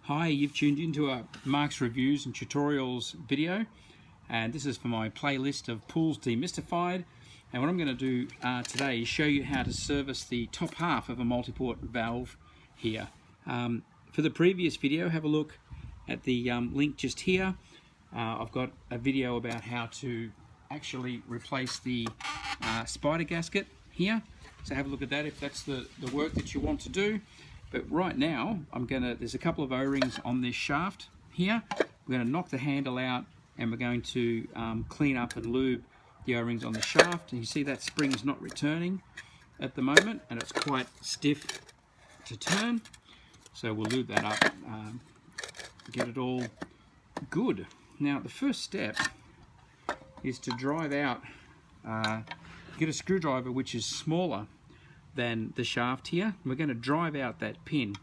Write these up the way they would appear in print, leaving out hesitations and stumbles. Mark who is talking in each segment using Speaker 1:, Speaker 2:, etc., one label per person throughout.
Speaker 1: Hi, you've tuned into a Mark's Reviews and Tutorials video, and this is for my playlist of pools demystified. And what I'm going to do today is show you how to service the top half of a multi-port valve here. For the previous video, have a look at the link just here. I've got a video about how to actually replace the spider gasket here, so have a look at that if that's the work that you want to do. But right now, there's a couple of O-rings on this shaft here. We're going to knock the handle out and we're going to clean up and lube the O-rings on the shaft. And you see that spring is not returning at the moment and it's quite stiff to turn. So we'll lube that up, get it all good. Now the first step is to drive out, get a screwdriver which is smaller than the shaft here. We're going to drive out that pin.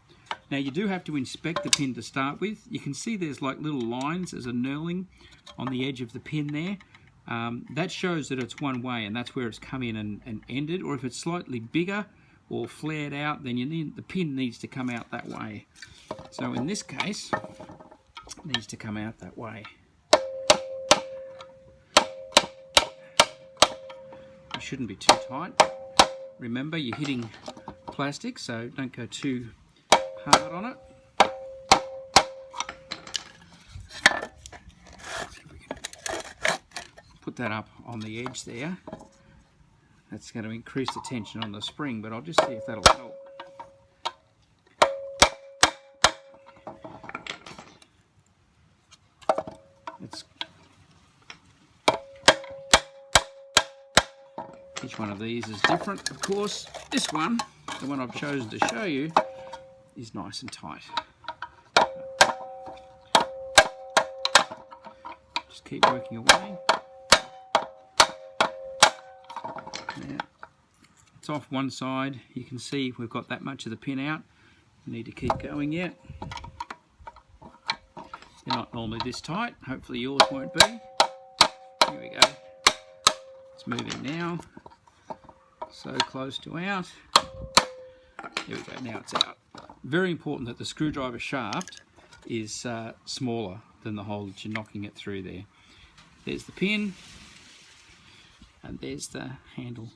Speaker 1: Now you do have to inspect the pin to start with. You can see there's like little lines, there's a knurling on the edge of the pin there. That shows that it's one way and that's where it's come in and ended. Or if it's slightly bigger or flared out, then the pin needs to come out that way. So in this case, it needs to come out that way. It shouldn't be too tight. Remember, you're hitting plastic, so don't go too hard on it. See if we can put that up on the edge there. That's going to increase the tension on the spring, but I'll just see if that'll help. Each one of these is different, of course. This one, the one I've chosen to show you, is nice and tight. Just keep working away. Now, it's off one side. You can see we've got that much of the pin out. We need to keep going yet. They're not normally this tight. Hopefully yours won't be. Here we go. It's moving now. So close to out. There we go, now it's out. Very important that the screwdriver shaft is smaller than the hole that you're knocking it through there. There's the pin, and there's the handle.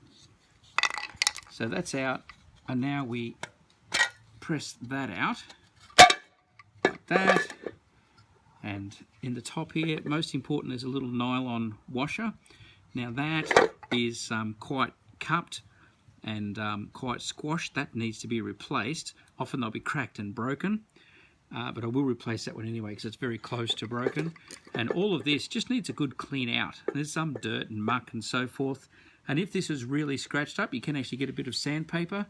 Speaker 1: So that's out, and now we press that out, like that. And in the top here, most important, there's a little nylon washer. Now that is quite cupped and quite squashed. That needs to be replaced. Often they'll be cracked and broken, but I will replace that one anyway because it's very close to broken. And all of this just needs a good clean out. There's some dirt and muck and so forth, and if this is really scratched up, you can actually get a bit of sandpaper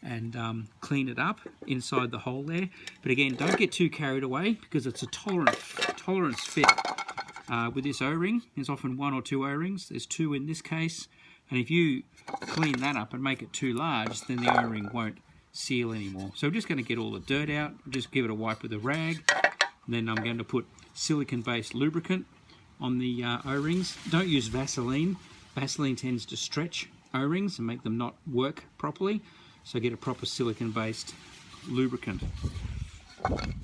Speaker 1: and clean it up inside the hole there. But again, don't get too carried away because it's a tolerance fit with this O-ring. There's often one or two O-rings. There's two in this case. And if you clean that up and make it too large, then the O-ring won't seal anymore. So we're just going to get all the dirt out, just give it a wipe with a rag. And then I'm going to put silicone-based lubricant on the O-rings. Don't use Vaseline. Vaseline tends to stretch O-rings and make them not work properly. So get a proper silicone-based lubricant.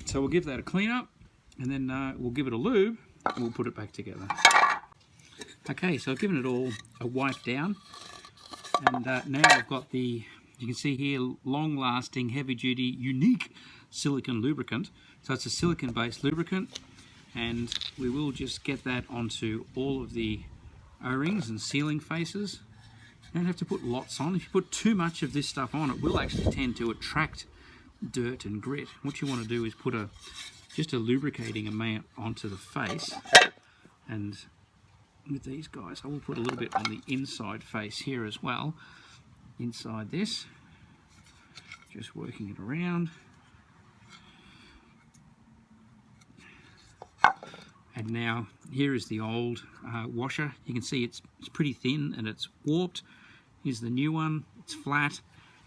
Speaker 1: So we'll give that a clean up, and then we'll give it a lube, and we'll put it back together. Okay, so I've given it all a wipe down, and now I've got you can see here, long-lasting, heavy-duty, unique silicone lubricant. So it's a silicone-based lubricant, and we will just get that onto all of the O-rings and sealing faces. You don't have to put lots on. If you put too much of this stuff on, it will actually tend to attract dirt and grit. What you want to do is put just a lubricating amount onto the face, and with these guys, I will put a little bit on the inside face here as well, inside this, just working it around. And now here is the old washer. You can see it's pretty thin and it's warped. Here's the new one, it's flat.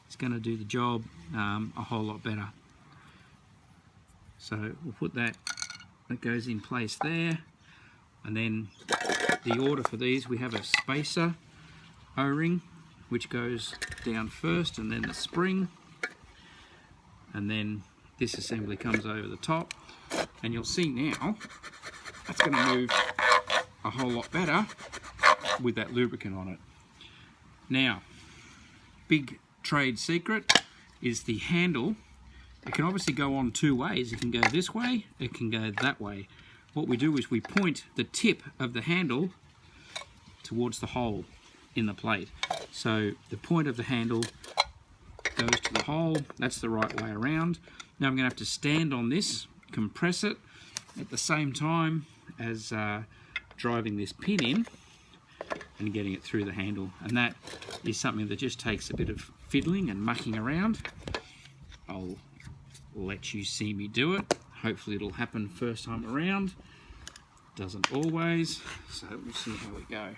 Speaker 1: It's going to do the job a whole lot better. So we'll put that goes in place there, and then the order for these, we have a spacer O-ring which goes down first, and then the spring, and then this assembly comes over the top, and you'll see now that's going to move a whole lot better with that lubricant on it. Now, big trade secret is the handle. It can obviously go on two ways. It can go this way, it can go that way. What we do is we point the tip of the handle towards the hole in the plate. So the point of the handle goes to the hole, that's the right way around. Now I'm going to have to stand on this, compress it at the same time as driving this pin in and getting it through the handle. And that is something that just takes a bit of fiddling and mucking around. I'll let you see me do it. Hopefully it'll happen first time around. Doesn't always, so we'll see how we go.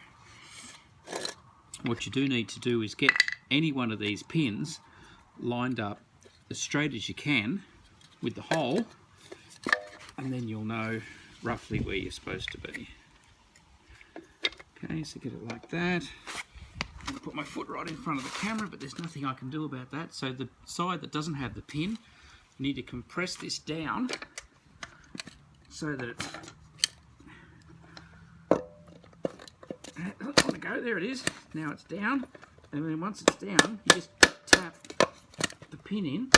Speaker 1: What you do need to do is get any one of these pins lined up as straight as you can with the hole, and then you'll know roughly where you're supposed to be. Okay, so get it like that. I'm going to put my foot right in front of the camera, but there's nothing I can do about that. So the side that doesn't have the pin, you need to compress this down so that it's... It doesn't want to go, there it is. Now it's down, and then once it's down, you just tap the pin in.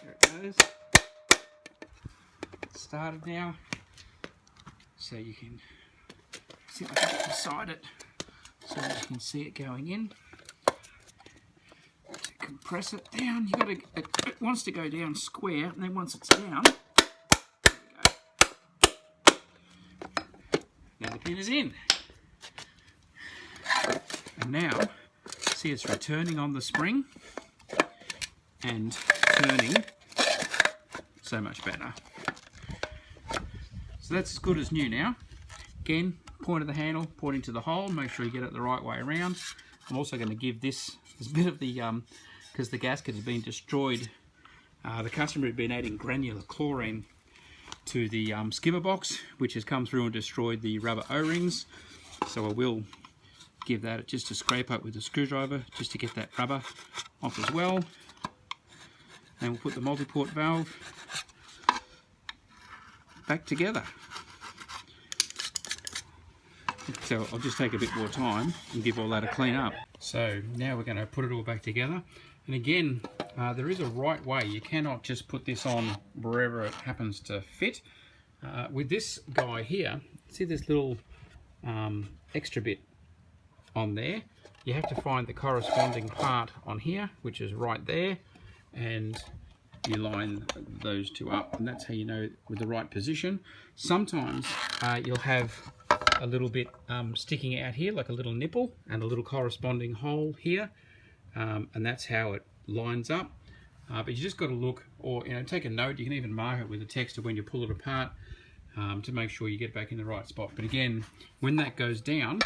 Speaker 1: There it goes. It's started now, so you can sit like that beside it so that you can see it going in. Compress it down. You got to. It wants to go down square, and then once it's down, there we go. Now the pin is in, and now see it's returning on the spring and turning so much better. So that's as good as new now. Again, point of the handle pointing to the hole. Make sure you get it the right way around. I'm also going to give this a bit of the because the gasket has been destroyed. The customer had been adding granular chlorine to the skimmer box, which has come through and destroyed the rubber O-rings. So I will give that just a scrape up with a screwdriver just to get that rubber off as well. And we'll put the multi-port valve back together. So I'll just take a bit more time and give all that a clean up. So now we're going to put it all back together. And again, there is a right way. You cannot just put this on wherever it happens to fit. With this guy here, see this little extra bit on there? You have to find the corresponding part on here, which is right there, and you line those two up, and that's how you know with the right position. Sometimes you'll have a little bit sticking out here, like a little nipple, and a little corresponding hole here, and that's how it lines up. But you just got to look, or take a note. You can even mark it with a text of when you pull it apart to make sure you get back in the right spot. But again, when that goes down,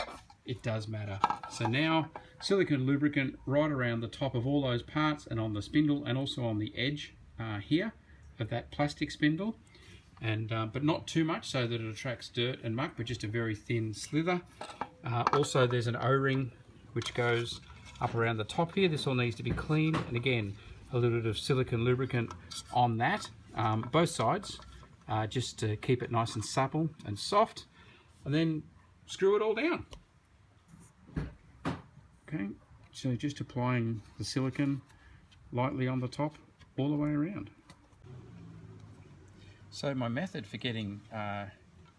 Speaker 1: it does matter. So now silicone lubricant right around the top of all those parts, and on the spindle, and also on the edge here of that plastic spindle. And but not too much so that it attracts dirt and muck, but just a very thin slither. Also there's an O-ring which goes up around the top here. This all needs to be clean, and again a little bit of silicone lubricant on that, both sides, just to keep it nice and supple and soft, and then screw it all down. Okay, so just applying the silicone lightly on the top all the way around. So my method for getting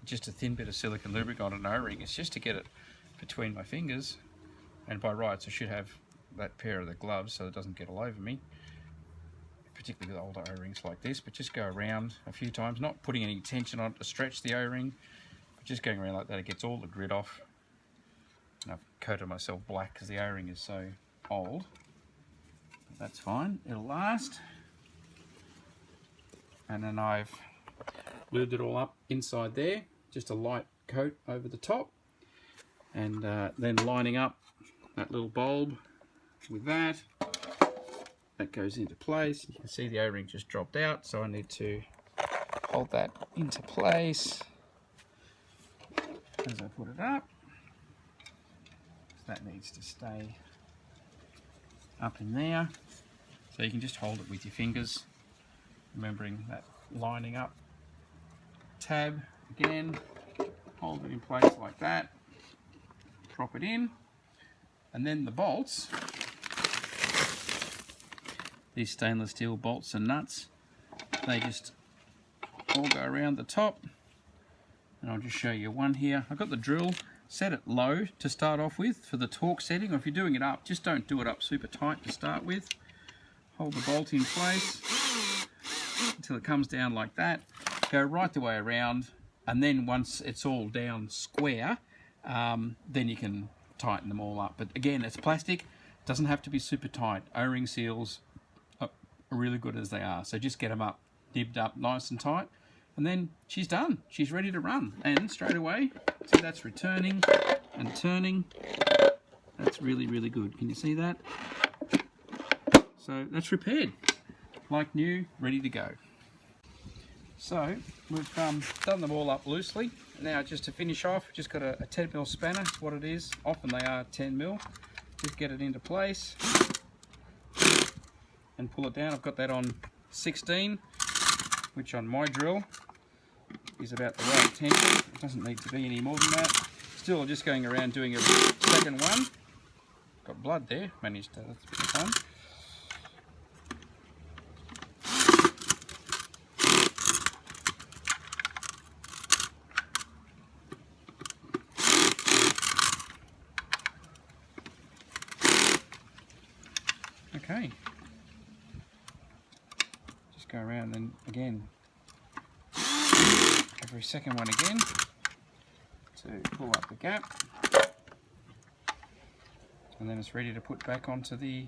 Speaker 1: just a thin bit of silicone lubricant on an O-ring is just to get it between my fingers, and by rights I should have that pair of the gloves so it doesn't get all over me, particularly with older O-rings like this, but just go around a few times, not putting any tension on it to stretch the O-ring, but just going around like that. It gets all the grit off, and I've coated myself black because the O-ring is so old, but that's fine, it'll last. And then I've lubed it all up inside there, just a light coat over the top, and then lining up that little bulb with that goes into place. You can see the O-ring just dropped out, so I need to hold that into place, as I put it up. That needs to stay up in there. So you can just hold it with your fingers, remembering that lining up tab again. Hold it in place like that. Drop it in. And then the bolts, these stainless steel bolts and nuts, they just all go around the top. And I'll just show you one here. I've got the drill set it low to start off with for the torque setting, or if you're doing it up, just don't do it up super tight to start with. Hold the bolt in place until it comes down like that. Go right the way around, and then once it's all down square, then you can tighten them all up. But again, it's plastic, doesn't have to be super tight. O-ring seals are really good as they are, so just get them up, nibbed up nice and tight, and then she's done. She's ready to run, and straight away, see that's returning and turning. That's really, really good. Can you see that? So that's repaired, like new, ready to go. So we've done them all up loosely. Now just to finish off, just got a 10mm spanner, that's what it is. Often they are 10mm. Just get it into place and pull it down. I've got that on 16, which on my drill is about the right tension. It doesn't need to be any more than that. Still just going around doing a second one. Got blood there, managed to, that's a bit of fun. Okay, just go around and again, every second one again to pull up the gap, and then it's ready to put back onto the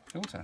Speaker 1: filter.